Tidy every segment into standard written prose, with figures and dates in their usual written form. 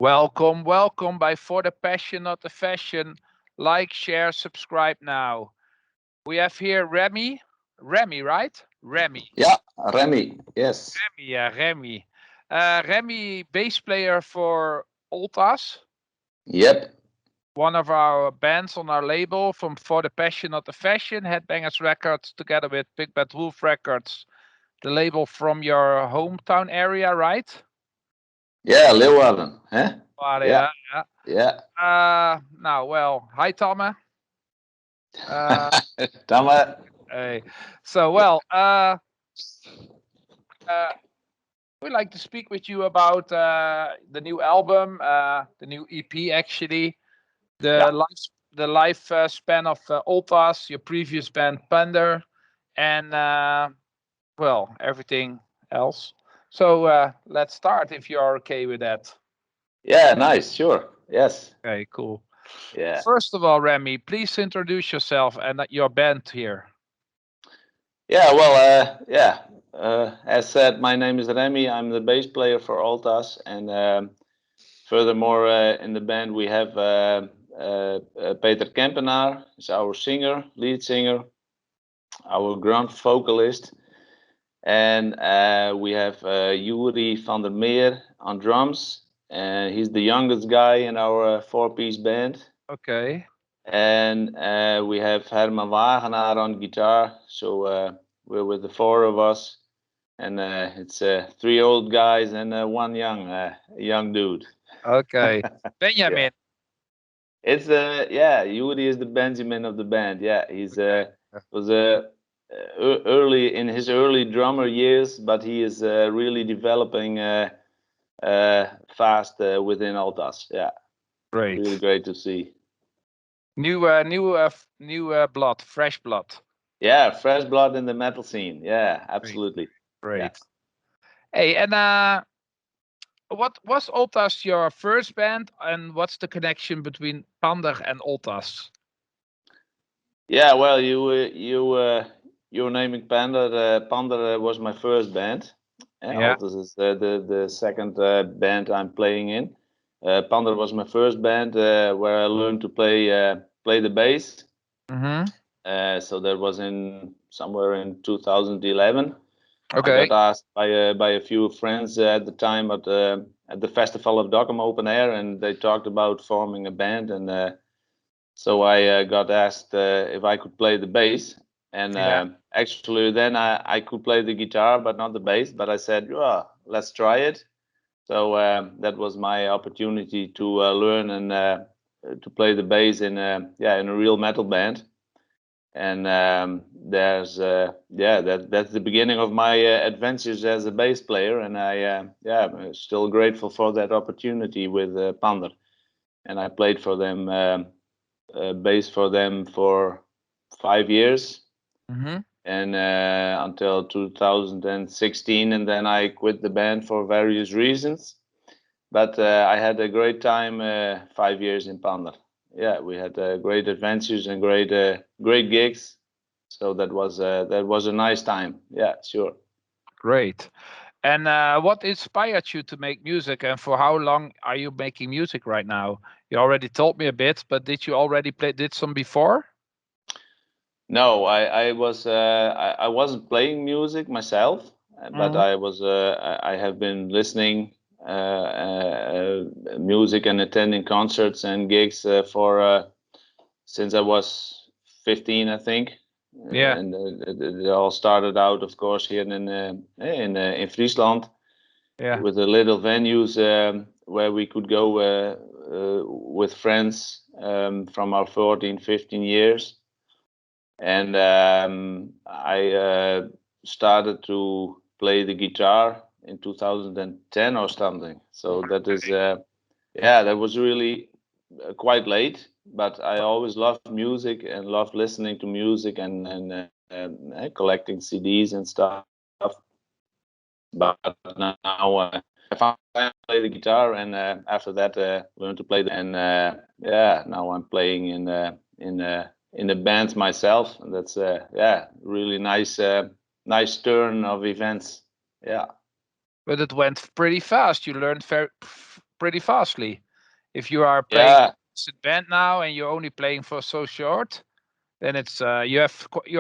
Welcome, welcome by For the Passion, Not the Fashion. Like, share, subscribe now. We have here Remmie. Remmie, right? Remmie. Yeah, Remmie. Yes. Remmie, yeah, Remmie. Remmie, bass player for Oltas, Yep. one of our bands on our label from For the Passion, Not the Fashion, Headbangers Records, together with Big Bad Wolf Records, the label from your hometown area, right? Yeah, Leeuwarden. Huh? Yeah. Yeah, yeah. Yeah. Hi, Tomme. Uh, Tamme. Hey. So, well, uh, we'd like to speak with you about the new album, the new EP, actually, the Yeah. life span of O.L.T.A.S, your previous band Panda, and well, everything else. So let's start if you're okay with that. Yeah, nice. Sure. Yes. Okay, cool. Yeah. First of all, Remmie, please introduce yourself and your band here. Yeah, well, yeah. As said, my name is Remmie. I'm the bass player for Oltas, and furthermore, in the band we have Peter Kempenaar is our singer, lead singer, our grunt vocalist, and we have Yuri van der Meer on drums. And he's the youngest guy in our four-piece band. Okay. And we have Herman Wagenaar on guitar. So we're with the four of us. And it's three old guys and one young dude. Okay. Yeah. Benjamin. It's yeah, Yuri is the Benjamin of the band. Yeah, he's was early in his early drummer years, but he is really developing fast within Oltas. Yeah, really Great. great to see. New blood, fresh blood. Yeah, fresh blood in the metal scene. Yeah, Great. absolutely. Yeah. Great. Hey, and what was Oltas your first band, and what's the connection between Pander and Oltas? Yeah, well, you're naming Panda. Panda was my first band. Yeah. Altus is the second band I'm playing in. Panda was my first band where I learned to play the bass. Mm-hmm. So that was in somewhere in 2011. I Okay. got asked by a few friends at the time at the Festival of Dokkum Open Air, and they talked about forming a band, and so I got asked if I could play the bass, and Yeah. actually then I could play the guitar, but not the bass. But I said, yeah, let's try it. So that was my opportunity to learn and to play the bass in in a real metal band. And there's yeah that's the beginning of my adventures as a bass player, and I'm still grateful for that opportunity with Pander, and I played for them. Bass for them for 5 years Mm-hmm. and until 2016, and then I quit the band for various reasons. But I had a great time 5 years in Panda. Yeah, we had great adventures and great gigs. So that was a nice time. Yeah, sure. Great. And what inspired you to make music, and for how long are you making music right now? You already told me a bit, but did you already did some before? No, I wasn't playing music myself, but Mm-hmm. I have been listening music and attending concerts and gigs for since I was 15, I think. Yeah. And it all started out, of course, here in Friesland Yeah. with the little venues where we could go with friends from our 14, 15 years. And I started to play the guitar in 2010 or something. So that is, that was really quite late. But I always loved music and loved listening to music and collecting CDs and stuff. But now I finally play the guitar, and after that learned to play and now I'm playing in the band myself, and that's really nice turn of events. Yeah. But it went pretty fast. You learned pretty fastly. If you are playing Yeah. a band now and you're only playing for so short, then it's you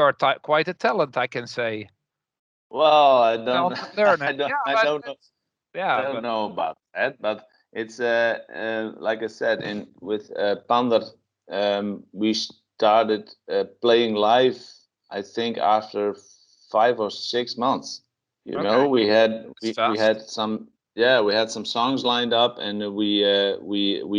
are quite a talent, I can say. Well, I Well, don't, to learn it. Yeah, I but don't know, but about that, but it's like I said, in with Pander, we started playing live. I think after 5 or 6 months. You okay, know, it's we fast. had some, yeah, we had some songs lined up, and we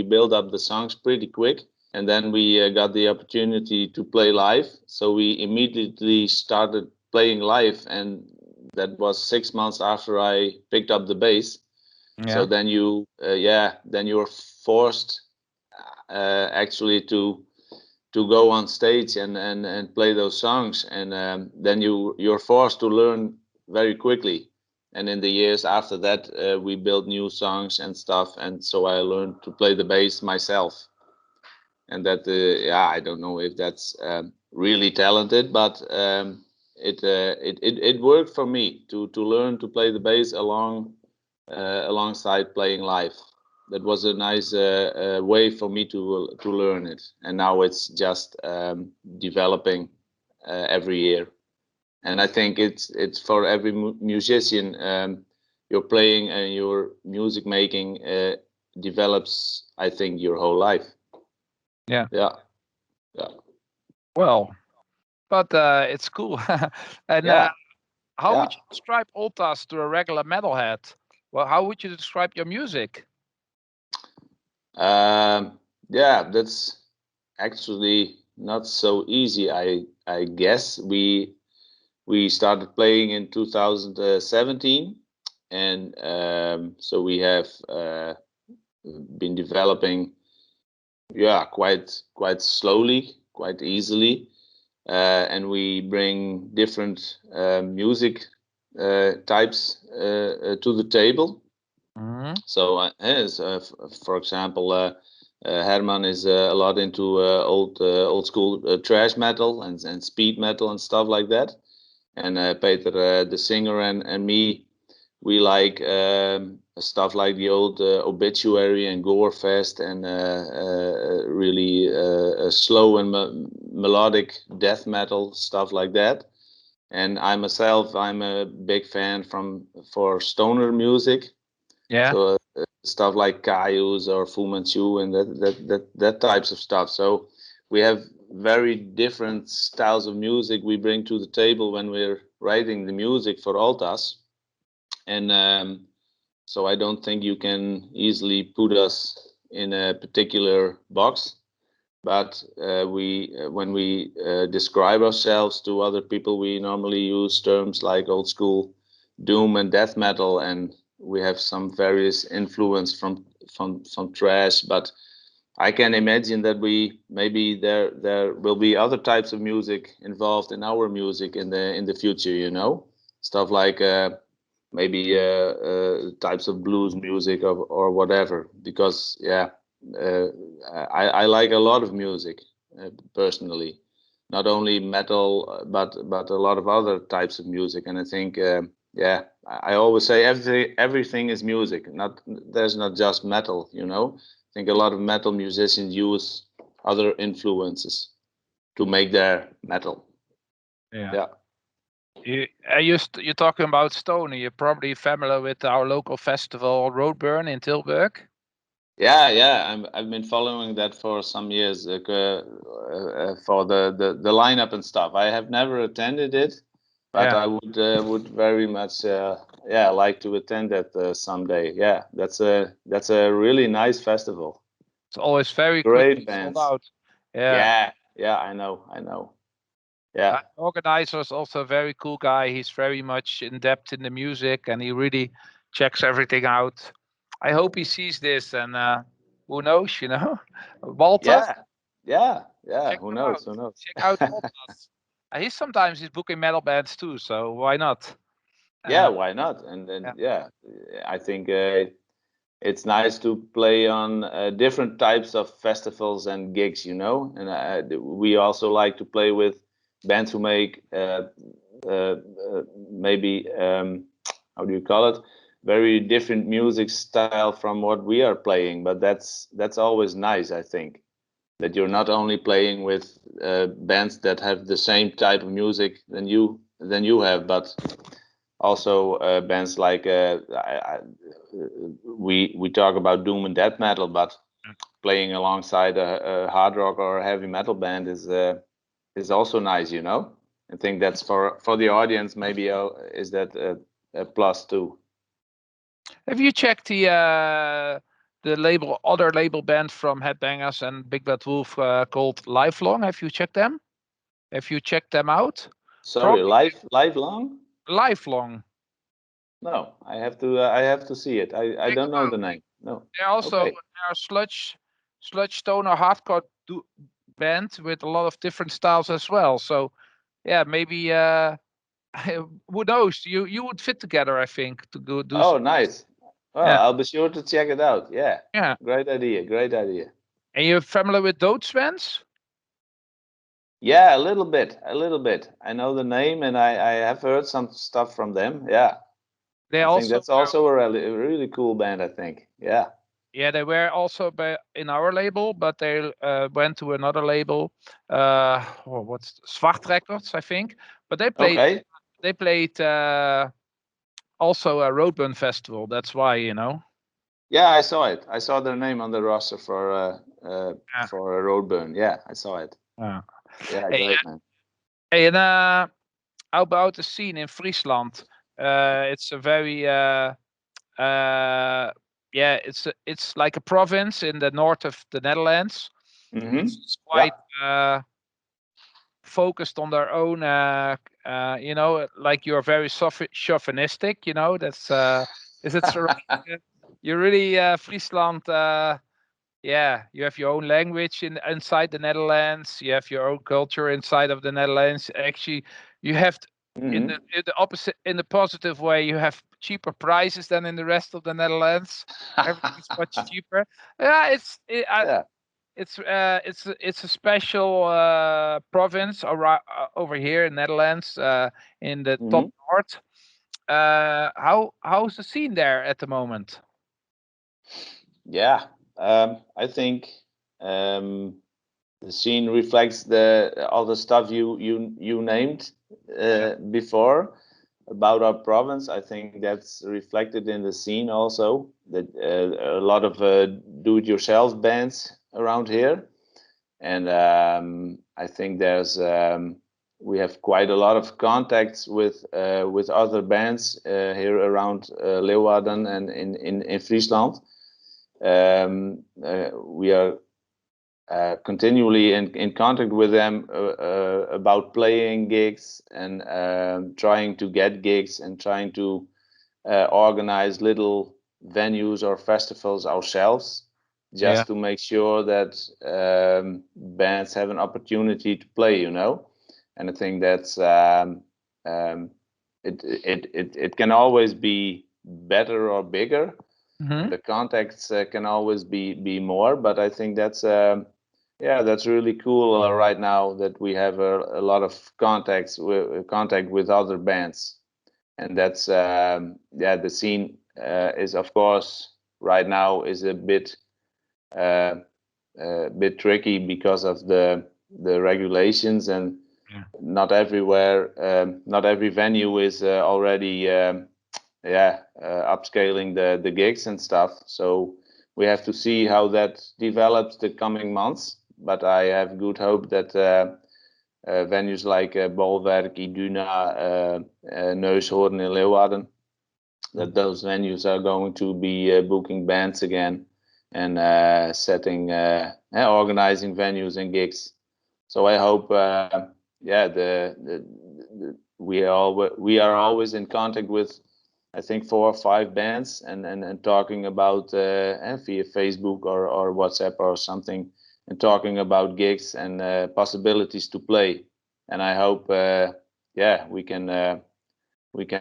built up the songs pretty quick, and then we got the opportunity to play live. So we immediately started playing live, and that was 6 months after I picked up the bass. So Yeah. then then you're forced actually to go on stage and play those songs, and then you're forced to learn very quickly. And in the years after that, we built new songs and stuff, and so I learned to play the bass myself. And that, yeah, I don't know if that's really talented, but it worked for me to learn to play the bass alongside playing live. That was a nice way for me to learn it, and now it's just developing every year. And I think it's for every musician. Your playing and your music making develops, I think, your whole life. Yeah. Yeah, yeah, Well, but it's cool. And yeah, how yeah. would you describe Oltas to a regular metalhead? Well, how would you describe your music? Yeah, that's actually not so easy. I guess we started playing in 2017, and so we have been developing, yeah, quite slowly, quite easily, and we bring different music types to the table. Hmm. So, for example, Herman is a lot into old school thrash metal and speed metal and stuff like that. And Peter, the singer, and me, we like stuff like the old Obituary and Gorefest, and really slow and melodic death metal, stuff like that. And I myself, I'm a big fan for stoner music. Yeah. So stuff like Cayuse or Fu Manchu and that types of stuff. So we have very different styles of music we bring to the table when we're writing the music for Oltas. And so I don't think you can easily put us in a particular box. But when we describe ourselves to other people, we normally use terms like old school doom and death metal, and we have some various influence from thrash. But I can imagine that we maybe there will be other types of music involved in our music in the future. You know, stuff like maybe types of blues music or whatever. Because yeah, uh, I like a lot of music personally, not only metal, but a lot of other types of music. And I think yeah, I always say everything is music. Not there's not just metal. You know, I think a lot of metal musicians use other influences to make their metal. Yeah. Yeah. You're talking about Stone. You're probably familiar with our local festival, Roadburn in Tilburg. Yeah. I've been following that for some years, for the lineup and stuff. I have never attended it, but Yeah. I would very much yeah, like to attend that someday. Yeah, that's a really nice festival. It's always very Great quickly sold bands. out. Yeah. Yeah, I know. Yeah, Organizer is also a very cool guy. He's very much in depth in the music and he really checks everything out. I hope he sees this and who knows, Walter, yeah. check Who him knows? out. Who knows? Check out Oltas. He's booking metal bands too, so why not? Yeah, Uh, why not? And yeah. then yeah, I think it's nice to play on different types of festivals and gigs, you know. And we also like to play with bands who make maybe how do you call it? very different music style from what we are playing, but that's always nice. I think that you're not only playing with bands that have the same type of music than you have, but also bands like we talk about doom and death metal, but playing alongside a hard rock or a heavy metal band is also nice, you know. I think that's for the audience maybe is that a plus too. Have you checked the other label band from Headbangers and Big Bad Wolf called Lifelong? Have you checked them? Have you checked them out? Sorry, lifelong? Lifelong. No, I have to see it. I don't know the name. No. They're also they're a sludge stoner hardcore band with a lot of different styles as well. So yeah, maybe who knows? You would fit together, I think, to go do. Oh, nice. Well, Yeah. I'll be sure to check it out. Yeah. Yeah. Great idea. Great idea. And you're familiar with those bands? Yeah, a little bit. I know the name, and I have heard some stuff from them. Yeah. They I think that's also a really cool band, I think. Yeah. Yeah, they were also in our label, but they went to another label. What's Zwart Records, I think. But they played. Okay. They played also a Roadburn Festival. That's why, you know. Yeah, I saw it. I saw their name on the roster for a Roadburn. Yeah, I saw it. Yeah. Yeah, great, man. Hey, and how about the scene in Friesland? It's a very it's like a province in the north of the Netherlands. Mm-hmm. It's quite focused on their own. You know, like you're very chauvinistic. You know, that's is it right? You're really Friesland. Yeah, you have your own language inside the Netherlands. You have your own culture inside of the Netherlands. Actually, you have in the opposite, in the positive way, you have cheaper prices than in the rest of the Netherlands. Everything's much cheaper. Yeah, it's a special province over here in Netherlands, in the top north. How's the scene there at the moment? Yeah, I think the scene reflects all the stuff you named before about our province. I think that's reflected in the scene also. That a lot of do-it-yourself bands around here, and I think we have quite a lot of contacts with other bands here around Leeuwarden and in Friesland. We are continually in contact with them about playing gigs and trying to get gigs and trying to organize little venues or festivals ourselves, just to make sure that bands have an opportunity to play, you know. And I think that's it can always be better or bigger. The contacts can always be more, but I think that's really cool right now that we have a lot of contact with other bands, and that's the scene is of course right now is a bit tricky because of the regulations, and not everywhere, not every venue is already upscaling the gigs and stuff. So we have to see how that develops the coming months. But I have good hope that venues like Bolwerk, Iduna, Neushoorn in Leeuwarden, that those venues are going to be booking bands again and organizing venues and gigs. So I hope we are always in contact with, I think, 4 or 5 bands and talking about via Facebook or WhatsApp or something, and talking about gigs and possibilities to play. And I hope we can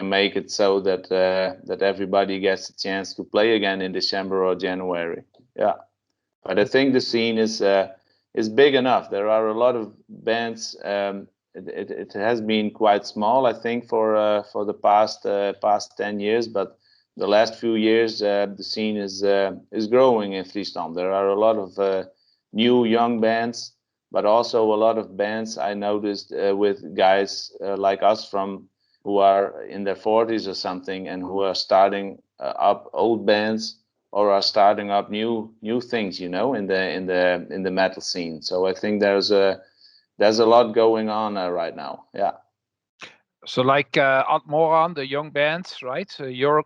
make it so that everybody gets a chance to play again in December or January. Yeah, but I think the scene is big enough. There are a lot of bands. It has been quite small, I think, for the past 10 years, but the last few years, the scene is growing in Friesland. There are a lot of new young bands, but also a lot of bands I noticed with guys like us from who are in their 40s or something, and who are starting up old bands or are starting up new things, in the metal scene. So I think there's a lot going on right now. Yeah. So like Moran, the young band, right? Your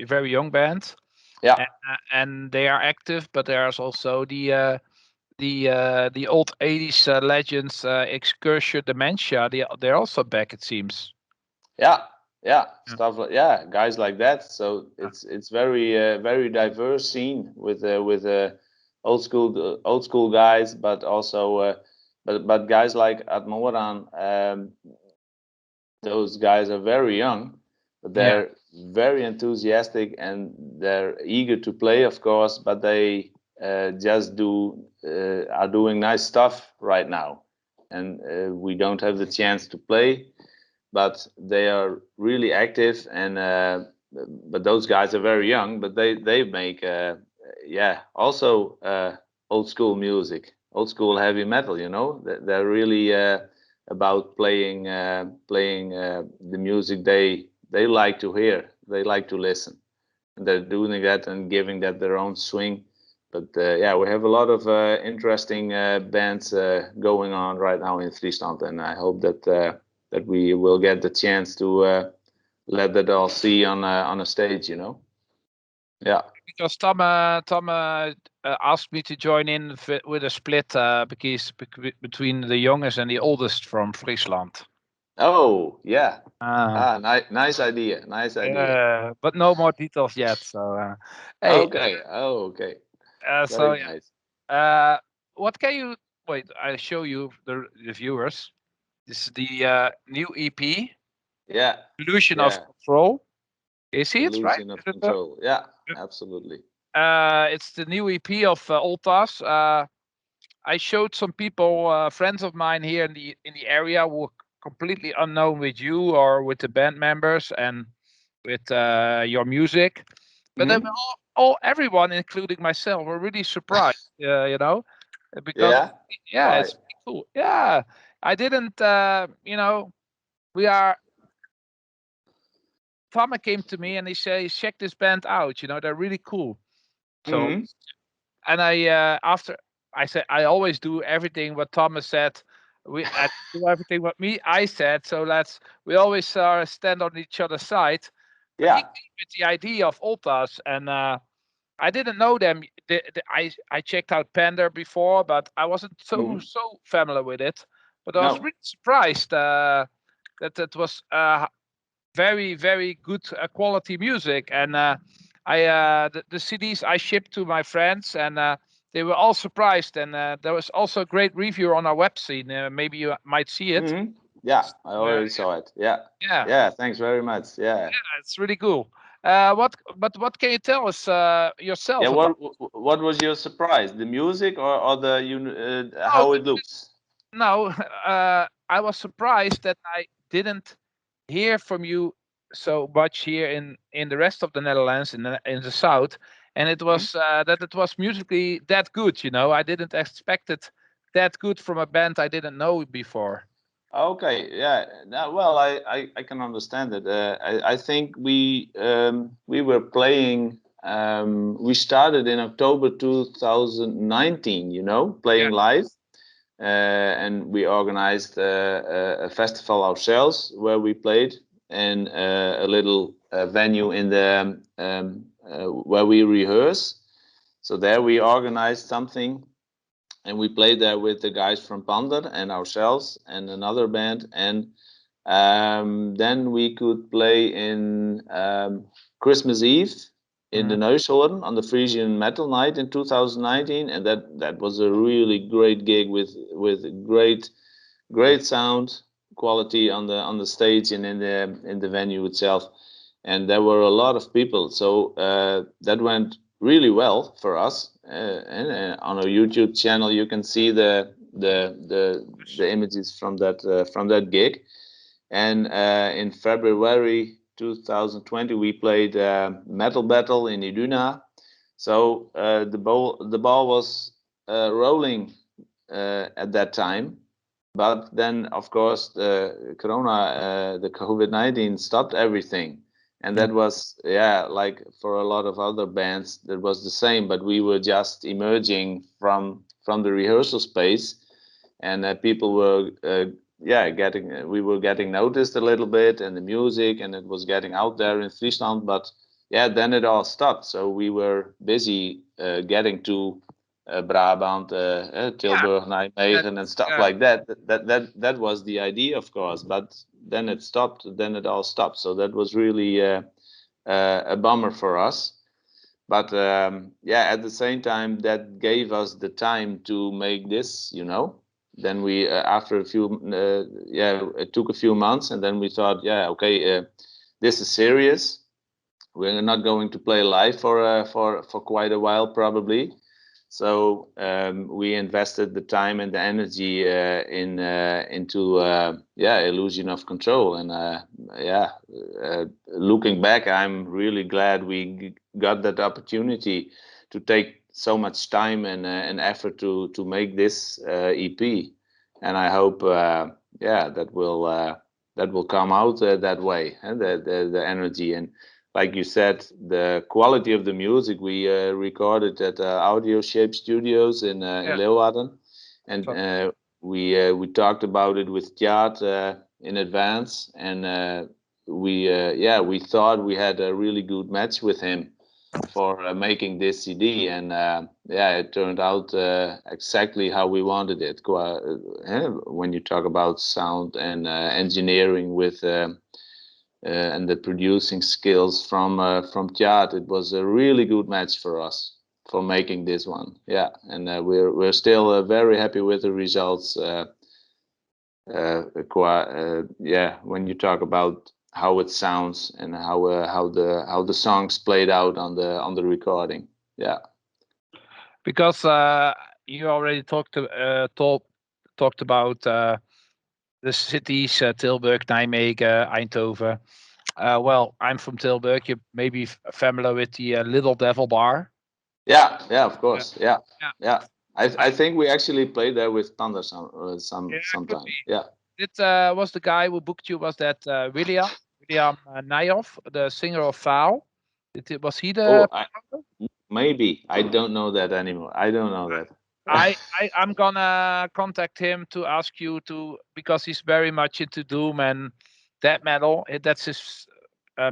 very young band. Yeah. And they are active, but there's also the old 80s legends, Excursion, Dementia. They're also back, it seems. Yeah, stuff like guys like that. So it's very diverse scene with old school guys, but also but guys like Admoran, those guys are very young, but they're very enthusiastic and they're eager to play, of course. But they just are doing nice stuff right now, and we don't have the chance to play, but they are really active. And but those guys are very young, but they make also old school music, old school heavy metal. They're really about playing the music they like to hear, they like to listen, and they're doing that and giving that their own swing. But we have a lot of interesting bands going on right now in Friesland, and I hope that we will get the chance to let that all see on a stage. Yeah. Because Tom asked me to join in with a split because between the youngest and the oldest from Friesland. Oh yeah. Nice idea. But no more details yet. So hey. Okay. Oh, okay. So nice. what can you wait? I'll show you the viewers. This is the new EP. Yeah. Illusion of Control. You see it, right? Illusion of Control. Yeah, absolutely. It's the new EP of Oltas. I showed some people, friends of mine here in the area, who were completely unknown with you or with the band members and with your music, but they were everyone, including myself, were really surprised. Because it's pretty cool. Yeah, I didn't. We are. Thomas came to me and he said, "Check this band out. They're really cool." So, and after I said, I always do everything what Thomas said. I do everything what I said. So we always stand on each other's side. But he came with the idea of Oltas, and I didn't know them. I checked out Panda before, but I wasn't so familiar with it. But I was really surprised that it was very, very good quality music. And the CDs I shipped to my friends, and they were all surprised. And there was also a great review on our website. Maybe you might see it. Yeah, I already saw it. Yeah. Thanks very much. Yeah, it's really cool. What can you tell us yourself? Yeah, what was your surprise? The music or the how it looks? No, I was surprised that I didn't hear from you so much here in the rest of the Netherlands, in the south, and it was that it was musically that good. I didn't expect it that good from a band I didn't know before. Okay, yeah. Now, well, I can understand it. I think we were playing. We started in October 2019. Playing live, and we organized a festival ourselves where we played in a little venue in the where we rehearse. So there we organized something. And we played there with the guys from Pander and ourselves and another band. And then we could play in Christmas Eve in the Neushoorn on the Frisian Metal night in 2019. And that was a really great gig with great sound quality on the stage and in the venue itself. And there were a lot of people. So that went really well for us. And on our YouTube channel, you can see the images from that gig. And in February 2020, we played Metal Battle in Iduna. So the ball was rolling at that time, but then of course the COVID-19 stopped everything, and that was like for a lot of other bands that was the same. But we were just emerging from the rehearsal space, and people were we were getting noticed a little bit, and the music, and it was getting out there in Friesland. But then it all stopped. So we were busy getting to Brabant, Tilburg, Nijmegen, and stuff like that. That was the idea, of course. But then it stopped. Then it all stopped. So that was really a bummer for us. But at the same time, that gave us the time to make this. Then we, after a few, it took a few months, and then we thought, okay, this is serious. We're not going to play live for quite a while, probably. So we invested the time and the energy into illusion of control. And looking back, I'm really glad we got that opportunity to take so much time and effort to make this EP. And I hope that will come out that way, and the energy. And like you said, the quality of the music we recorded at Audio Shape Studios in Leeuwarden, and we talked about it with O.L.T.A.S in advance, and we thought we had a really good match with him for making this CD, and it turned out exactly how we wanted it. When you talk about sound and engineering with and the producing skills from O.L.T.A.S, it was a really good match for us for making this one. And we're still very happy with the results. When you talk about how it sounds and how the songs played out on the recording. Because you already talked about the cities, Tilburg, Nijmegen, Eindhoven. Well, I'm from Tilburg. You may be familiar with the Little Devil Bar. Yeah, of course. Yeah. I think we actually played there with Thunder sometime. Yeah. It was the guy who booked you. Was that William Nijhoff, the singer of Foul? Was he the? Maybe. I don't know that anymore. I don't know that. I'm gonna contact him to ask you to, because he's very much into doom and death metal. That's his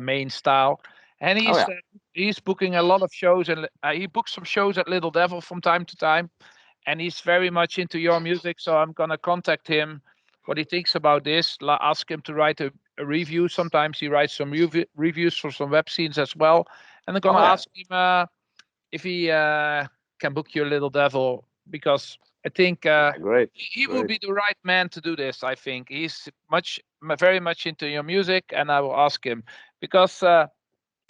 main style, and he's booking a lot of shows, and he books some shows at Little Devil from time to time, and he's very much into your music. So I'm gonna contact him, what he thinks about this. Ask him to write a review. Sometimes he writes some reviews for some web scenes as well, and I'm gonna ask him if he can book you Little Devil, because I think he will be the right man to do this. I think he's very much into your music, and I will ask him, because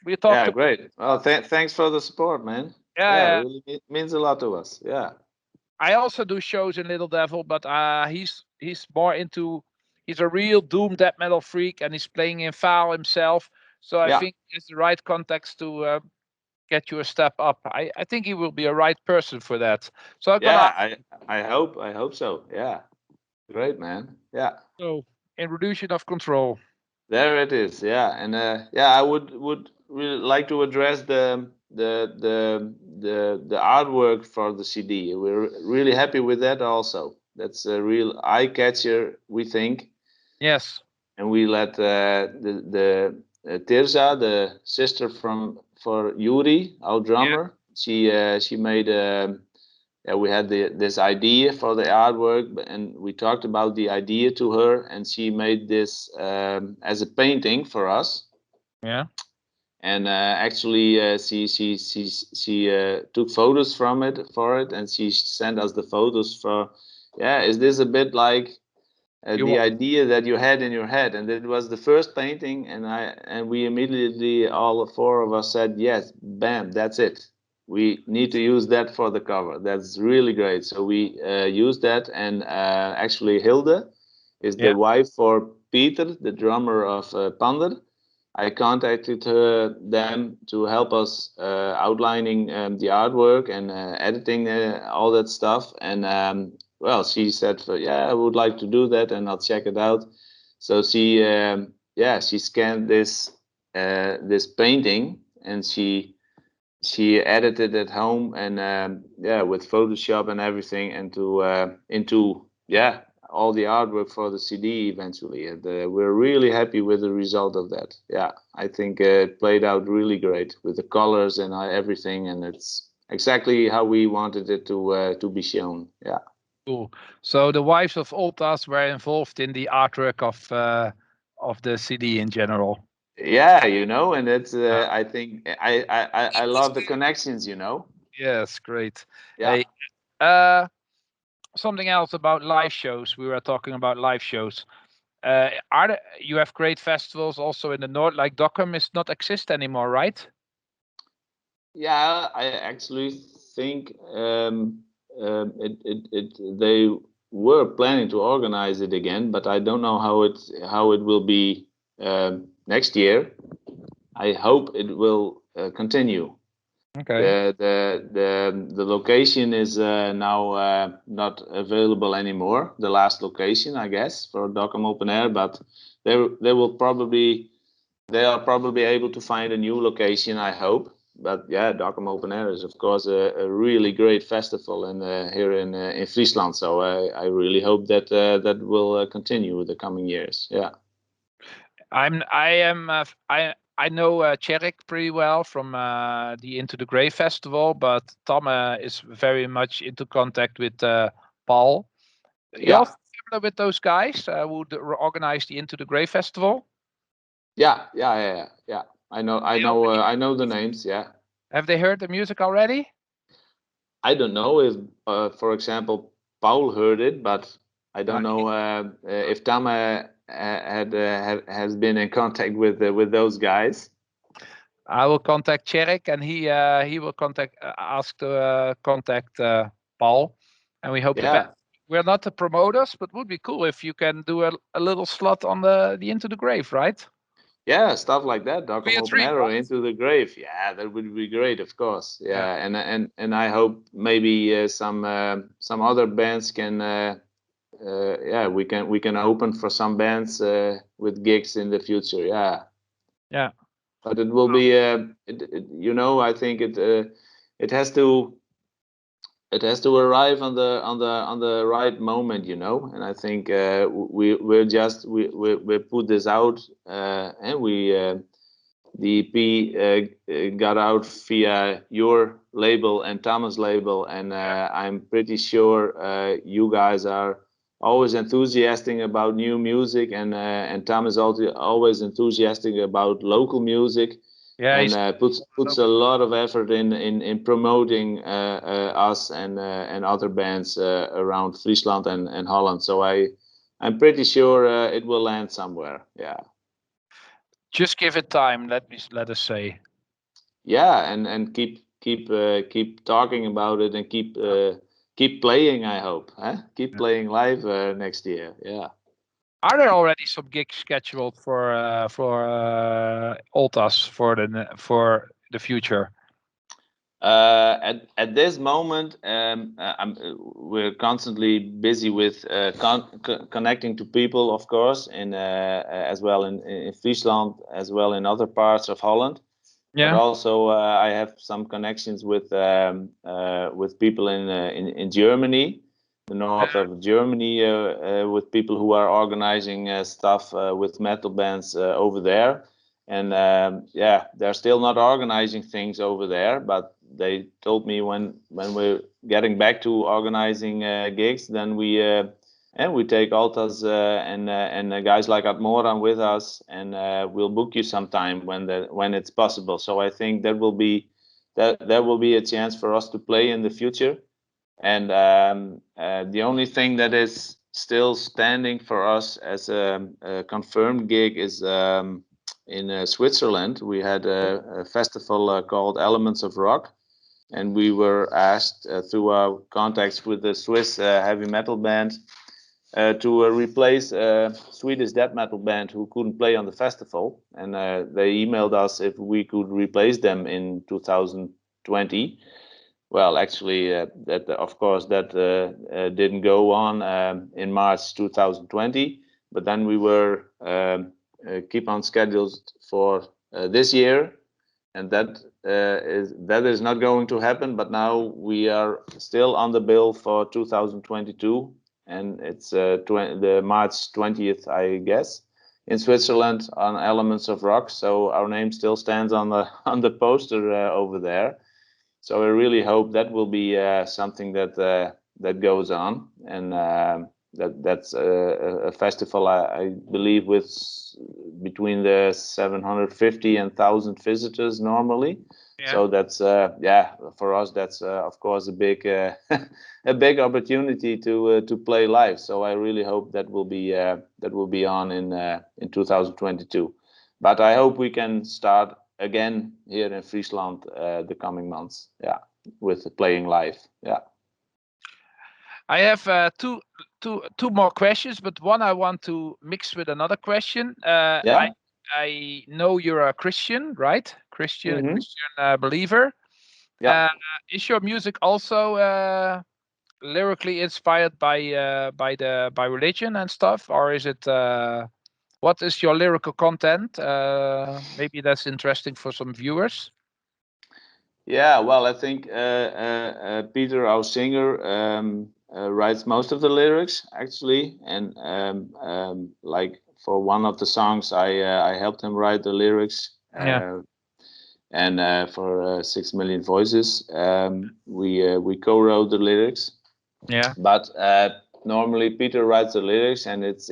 we talked. Yeah, great. Well, thanks for the support, man. It really means a lot to us. Yeah. I also do shows in Little Devil, but he's more into. He's a real doom death metal freak, and he's playing in Foul himself. So I think it's the right context to get you a step up. I think he will be a right person for that. So I hope so. Yeah, great, man. Yeah. So introduction of control. There it is. Yeah, and I would really like to address the artwork for the CD. We're really happy with that also. That's a real eye catcher, we think. Yes. And we let the Tirza, the sister for Yuri, our drummer, she made we had this idea for the artwork, and we talked about the idea to her, and she made this as a painting for us. Yeah. And actually, she took photos for it, and she sent us the photos for. Is this a bit like the idea that you had in your head? And it was the first painting, and we immediately, all four of us said yes, bam, that's it. We need to use that for the cover. That's really great. So we used that, and actually Hilde is the wife for Peter, the drummer of Pander. I contacted them to help us outlining the artwork and editing all that stuff. And well, she said, yeah, I would like to do that, and I'll check it out. So she scanned this this painting, and she edited it at home, and with Photoshop and everything, and into all the artwork for the CD eventually. And we're really happy with the result of that. Yeah, I think it played out really great with the colors and everything, and it's exactly how we wanted it to be shown. Yeah. Cool. So the wives of O.L.T.A.S were involved in the artwork of the CD in general. Yeah, and it's I think I love the connections. Yes, great. Yeah. Hey, something else about live shows. We were talking about live shows. You have great festivals also in the north, like Dokkum is not exist anymore, right? Yeah, I actually think they were planning to organize it again, but I don't know how it will be next year. I hope it will continue. Okay. The location is now not available anymore. The last location, I guess, for Dokkum Open Air, but they are probably able to find a new location, I hope. But yeah, Dokkum Open Air is of course a really great festival here in Friesland. So I really hope that that will continue the coming years. Yeah. I know Cherik pretty well from the Into the Grave festival, but Tom is very much into contact with Paul. You also similar with those guys who organize the Into the Grave festival? Yeah. I know the names. Yeah. Have they heard the music already? I don't know if, for example, Paul heard it, but I don't know if Tam has been in contact with those guys. I will contact Cherik, and he will ask to contact Paul, and we hope the best. We're not the promoters, but would be cool if you can do a little slot on the Into the Grave, right? Yeah, stuff like that. Dokkum Open Air or Into the Grave. Yeah, that would be great, of course. Yeah. And I hope maybe some other bands can. We can open for some bands with gigs in the future. Yeah. Yeah. But it will be. I think it has to. It has to arrive on the right moment, and I think we put this out, and the EP got out via your label and Thomas' label, and I'm pretty sure you guys are always enthusiastic about new music, and Thomas also always enthusiastic about local music. Yeah, and puts a lot of effort in promoting us and other bands around Friesland and Holland. So I'm pretty sure it will land somewhere. Yeah. Just give it time. Let us say. Yeah, and keep talking about it, and keep playing. I hope. Keep playing live next year. Yeah. Are there already some gigs scheduled for O.L.T.A.S for the future? At this moment, we're constantly busy with connecting to people, of course, as well in Friesland, as well in other parts of Holland. Yeah. But also, I have some connections with people in Germany, the north of Germany, with people who are organizing stuff with metal bands over there. And they're still not organizing things over there, but they told me when we're getting back to organizing gigs, then we take O.L.T.A.S and guys like Admoran with us, and we'll book you sometime when it's possible. So I think there will be a chance for us to play in the future. And the only thing that is still standing for us as a confirmed gig is in Switzerland. We had a festival called Elements of Rock, and we were asked through our contacts with the Swiss heavy metal band to replace a Swedish death metal band who couldn't play on the festival, and they emailed us if we could replace them in 2020. Well, actually, that of course that didn't go on in March 2020, but then we were keep on scheduled for this year, and that is not going to happen. But now we are still on the bill for 2022, and it's the March 20th, I guess, in Switzerland on Elements of Rock. So our name still stands on the poster over there. So I really hope that will be something that goes on, and that's a festival I believe with between the 750 and 1,000 visitors normally. Yeah. So that's for us that's of course a big a big opportunity to play live. So I really hope that will be on in 2022. But I hope we can start again here in Friesland the coming months, with playing live. I have two more questions, but one I want to mix with another question. I know you're a Christian, right? Christian believer. Yeah. Is your music also lyrically inspired by religion and stuff, or is it? What is your lyrical content? Maybe that's interesting for some viewers. Yeah, well, I think Peter, our singer, writes most of the lyrics actually, and like for one of the songs, I helped him write the lyrics. And for 6 Million Voices, we co-wrote the lyrics. Yeah. But normally Peter writes the lyrics, and it's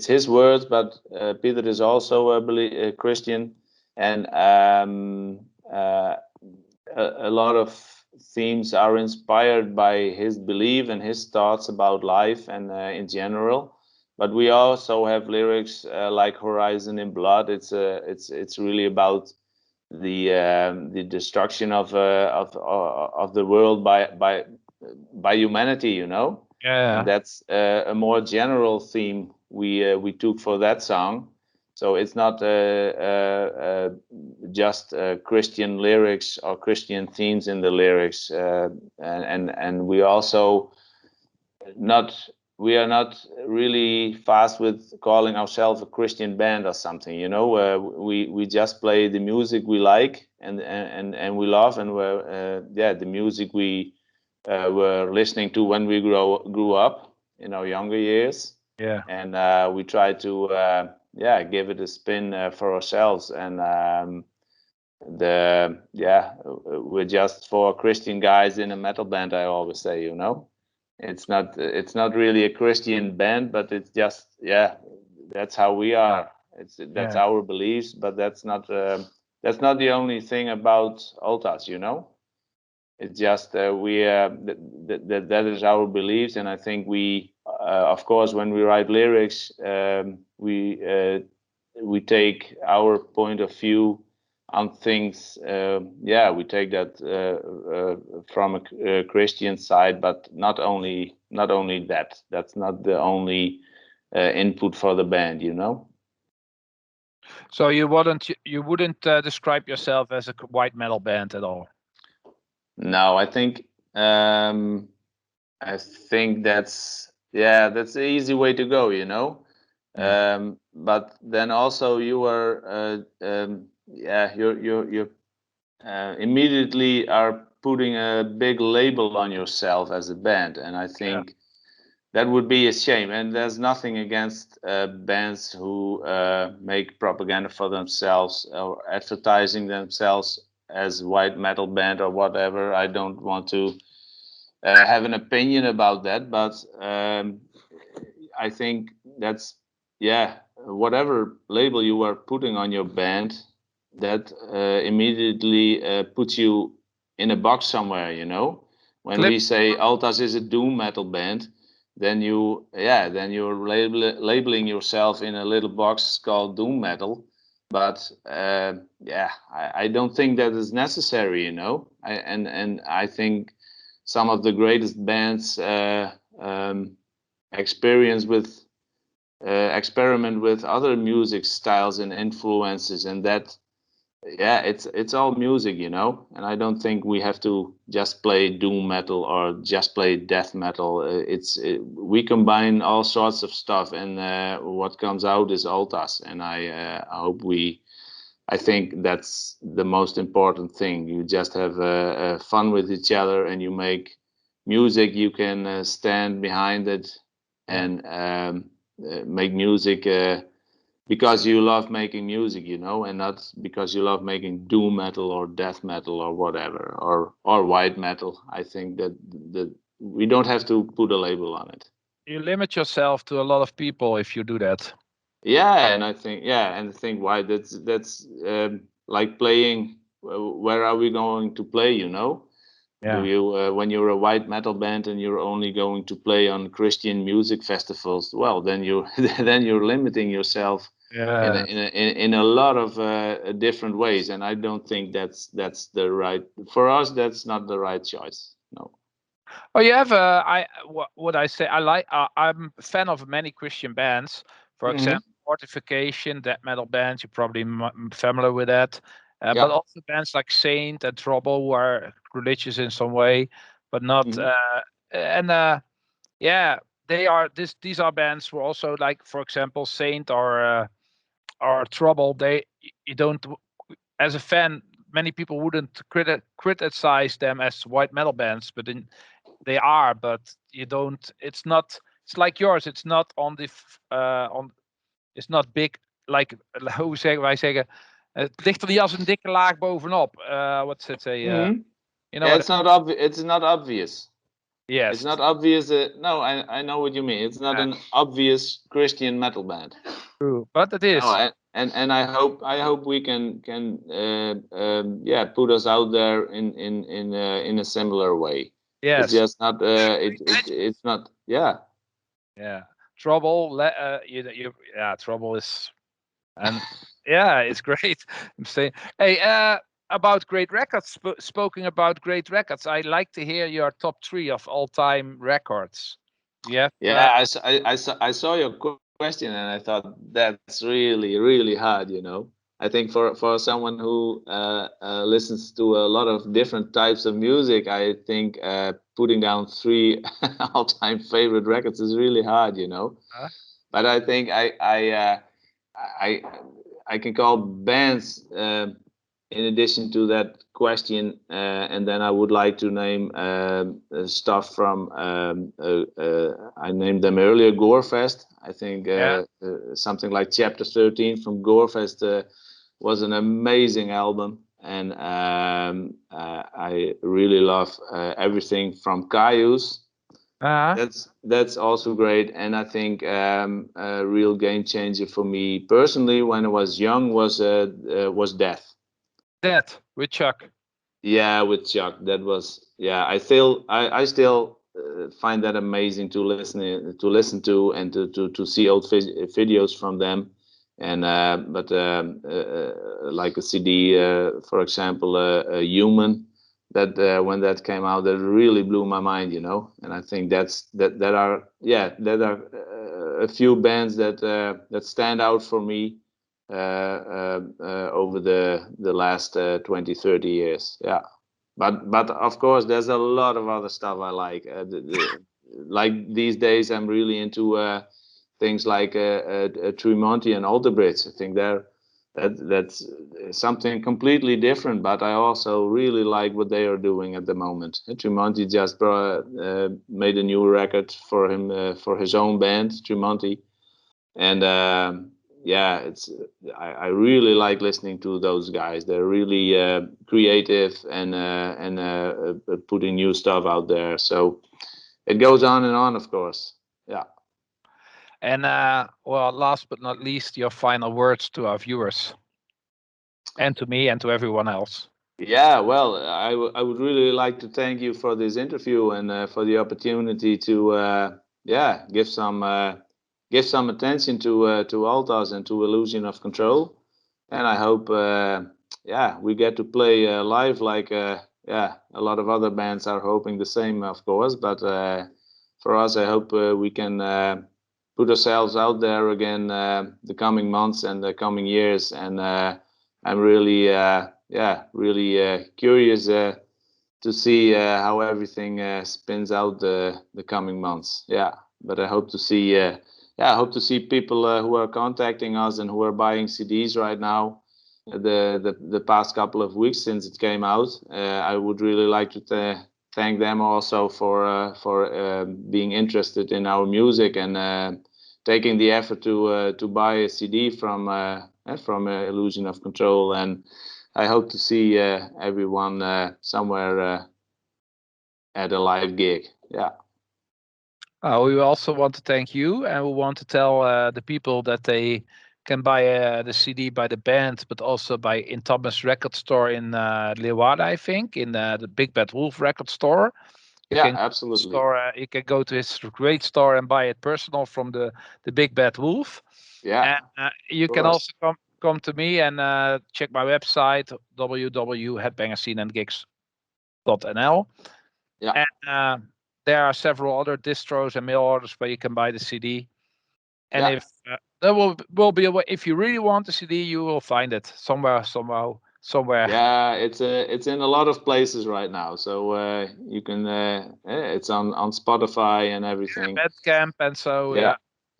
his words. But Peter is also a Christian, and a lot of themes are inspired by his belief and his thoughts about life and in general. But we also have lyrics like "Horizon in Blood." It's really about the destruction of the world by humanity, you know. Yeah. And that's a more general theme we took for that song. So it's not just Christian lyrics or Christian themes in the lyrics, and we also we are not really fast with calling ourselves a Christian band or something, you know. We just play the music we like and we love, and the music we were listening to when we grew up in our younger years. Yeah. And we try to give it a spin for ourselves, and we're just 4 Christian guys in a metal band, I always say, you know. It's not really a Christian band, but it's just that's how we are. That's our beliefs, but that's not the only thing about O.L.T.A.S, you know. It's just that is our beliefs, and I think we of course when we write lyrics we take our point of view on things. We take that from a Christian side, but not only that. That's not the only input for the band, you know. So you wouldn't describe yourself as a white metal band at all? No, I think that's an easy way to go, you know. But then also you are you immediately are putting a big label on yourself as a band, and I think that would be a shame. And there's nothing against bands who make propaganda for themselves or advertising themselves as white metal band or whatever. I don't want to have an opinion about that, but I think that's whatever label you are putting on your band, that immediately puts you in a box somewhere, you know. When we say O.L.T.A.S is a doom metal band, then you're labeling yourself in a little box called doom metal. But I don't think that is necessary, you know. I think some of the greatest bands experience with experiment with other music styles and influences, and that, yeah, it's all music, you know. And I don't think we have to just play doom metal or just play death metal. We combine all sorts of stuff, and what comes out is O.L.T.A.S. And I think that's the most important thing. You just have fun with each other, and you make music. You can stand behind it and make music because you love making music, you know, and not because you love making doom metal or death metal or whatever, or white metal. I think that we don't have to put a label on it. You limit yourself to a lot of people if you do that. Yeah, and I think why that's like playing. Where are we going to play? You know, do you when you're a white metal band and you're only going to play on Christian music festivals? Well, then you then you're limiting yourself in a lot of different ways, and I don't think that's the right for us. That's not the right choice. No. Oh, you have what I say. I'm a fan of many Christian bands. For example, Mortification, death metal bands. You're probably familiar with that. But also bands like Saint and Trouble, who are religious in some way, but not. They are. These are bands who are also, like, for example, Saint or Trouble. You don't, as a fan, many people wouldn't criticize them as white metal bands, but they are. But you don't. It's not. It's like yours. It's not on the on. It's not big, like, hoe wij zeggen. Het ligt er niet als een dikke laag bovenop. What's it say? You know. Yeah, it's not obvious. It's not obvious. Yes. It's not obvious. No, I know what you mean. It's not an obvious Christian metal band. True, but it is. No, and I hope we can put us out there in a similar way. Yes. It's just not it's not Yeah. Trouble. Trouble is, and yeah, it's great. I'm saying, hey, about great records. Spoken about great records, I like to hear your top 3 of all-time records. Yeah. Yeah, I saw your question, and I thought that's really hard. You know, I think for someone who listens to a lot of different types of music, I think putting down 3 all-time favorite records is really hard. You know, but I think I can call bands in addition to that question, and then I would like to name stuff from I named them earlier, Gorefest. I think something like Chapter 13 from Gorefest was an amazing album, and I really love everything from Caius. That's also great, and I think a real game changer for me personally when I was young was Death. Death with Chuck. Yeah, with Chuck. That was, yeah. I still find that amazing to listen to and to see old videos from them, and but like a CD, for example, Human. That when that came out, that really blew my mind, you know. And I think that are a few bands that stand out for me over the last 20-30 years. Yeah, but of course there's a lot of other stuff I like. Like these days I'm really into things like Tremonti and Alter Bridge. I think that's something completely different, but I also really like what they are doing at the moment. Tremonti just made a new record for him for his own band, Tremonti, and I really like listening to those guys. They're really creative and putting new stuff out there. So it goes on and on, of course. Yeah. And well, last but not least, your final words to our viewers, and to me, and to everyone else. Yeah, well, I would really like to thank you for this interview and for the opportunity to give some attention to O.L.T.A.S and to Illusion of Control, and I hope we get to play live like yeah, a lot of other bands are hoping the same, of course. But for us, I hope we can put ourselves out there again the coming months and the coming years. And I'm really, really curious to see how everything spins out the coming months. Yeah, but I hope to see, I hope to see people who are contacting us and who are buying CDs right now. The past couple of weeks since it came out, I would really like to thank them also for being interested in our music and taking the effort to buy a CD from Illusion of Control. And I hope to see everyone somewhere at a live gig. Yeah. We also want to thank you, and we want to tell the people that they can buy the CD by the band, but also by in Thomas record store in Leeuwarden, I think, in the Big Bad Wolf record store. Absolutely. You can go to his great store and buy it personal from the Big Bad Wolf. Yeah. And you can also come to me and check my website, www.headbangersceneandgigs.nl. Yeah. And there are several other distros and mail orders where you can buy the CD. And if there will be a way, if you really want the CD, you will find it somewhere. Yeah, it's in a lot of places right now, so you can it's on Spotify and everything. Bandcamp and so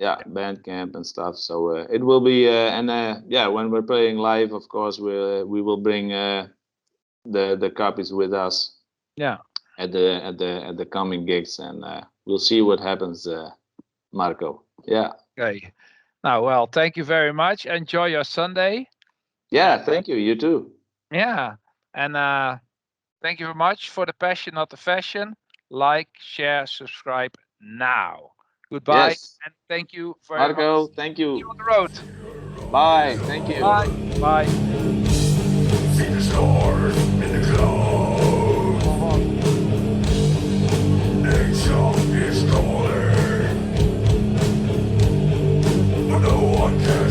Bandcamp and stuff. So it will be when we're playing live, of course we will bring the copies with us. Yeah. At the coming gigs, and we'll see what happens, Marco. Yeah. Okay. Now, well, thank you very much. Enjoy your Sunday. Yeah, thank you. You too. Yeah, and thank you very much for the passion, not the fashion. Like, share, subscribe now. Goodbye, yes. and thank you very Marco, much. thank you. See you on the road. Bye. Thank you. Bye. Bye. See the stars in the clouds. Nature is calling, but no one can.